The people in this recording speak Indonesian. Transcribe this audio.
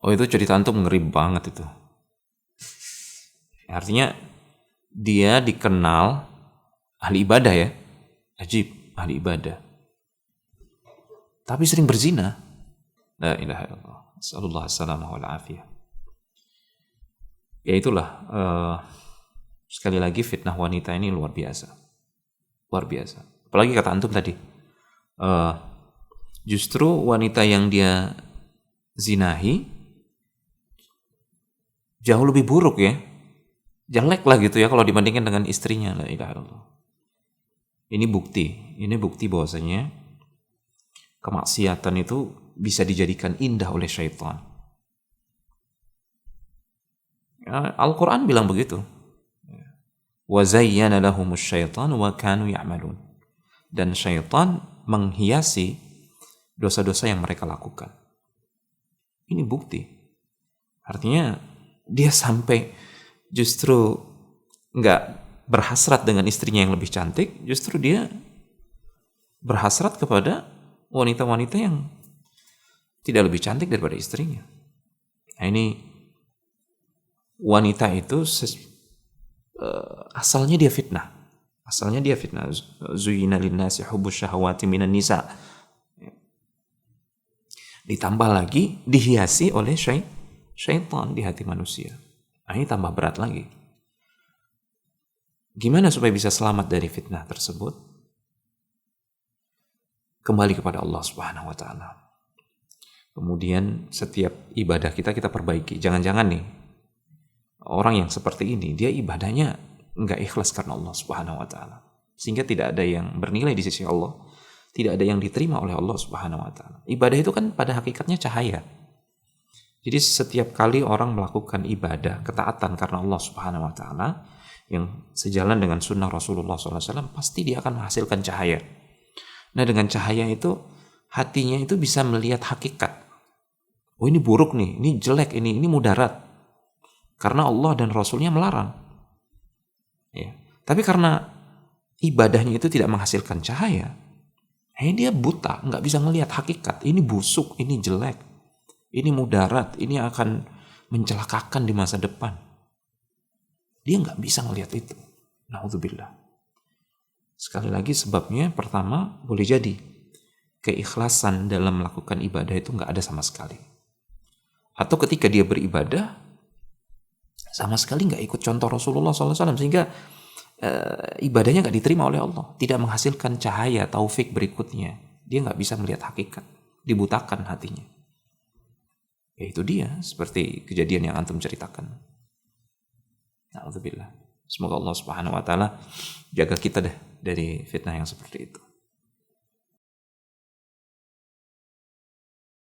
Oh, itu cerita antum ngeri banget itu. Artinya dia dikenal ahli ibadah ya. Ajib, ahli ibadah. Tapi sering berzina. La ilaha illallah. Sallallahu alaihi wasallam. Ya itulah, sekali lagi fitnah wanita ini luar biasa. Luar biasa. Apalagi kata antum tadi, justru wanita yang dia zinahi jauh lebih buruk ya. Jelek lah gitu ya kalau dibandingkan dengan istrinya. La ilaha illallah. Ini bukti bahwasanya kemaksiatan itu bisa dijadikan indah oleh syaitan. Al-Quran bilang begitu. Wa zayyana lahumus syaitan wa kanu ya'malun. Dan syaitan menghiasi dosa-dosa yang mereka lakukan. Ini bukti. Artinya dia sampai justru nggak berhasrat dengan istrinya yang lebih cantik, justru dia berhasrat kepada wanita-wanita yang tidak lebih cantik daripada istrinya. Nah, ini wanita itu asalnya dia fitnah. Zuyyina linnasi hubbus syahawati minan nisa. Ditambah lagi dihiasi oleh syaitan di hati manusia. Nah, ini tambah berat lagi. Gimana supaya bisa selamat dari fitnah tersebut? Kembali kepada Allah Subhanahu wa taala. Kemudian setiap ibadah kita perbaiki. Jangan-jangan nih orang yang seperti ini dia ibadahnya enggak ikhlas karena Allah Subhanahu wa taala. Sehingga tidak ada yang bernilai di sisi Allah, tidak ada yang diterima oleh Allah Subhanahu wa taala. Ibadah itu kan pada hakikatnya cahaya. Jadi setiap kali orang melakukan ibadah, ketaatan karena Allah Subhanahu wa taala yang sejalan dengan sunnah Rasulullah SAW, pasti dia akan menghasilkan cahaya. Nah, dengan cahaya itu hatinya itu bisa melihat hakikat. Oh, ini buruk nih, ini jelek, ini mudarat. Karena Allah dan Rasulnya melarang. Ya. Tapi karena ibadahnya itu tidak menghasilkan cahaya, dia buta, nggak bisa melihat hakikat. Ini busuk, ini jelek, ini mudarat, ini akan mencelakakan di masa depan. Dia nggak bisa melihat itu. Na'udzubillah. Sekali lagi sebabnya pertama boleh jadi keikhlasan dalam melakukan ibadah itu nggak ada sama sekali. Atau ketika dia beribadah sama sekali nggak ikut contoh Rasulullah SAW sehingga ibadahnya nggak diterima oleh Allah, tidak menghasilkan cahaya taufik berikutnya. Dia nggak bisa melihat hakikat, dibutakan hatinya. Ya itu dia seperti kejadian yang antum ceritakan. Alhamdulillah. Semoga Allah Subhanahu wa taala jaga kita deh dari fitnah yang seperti itu.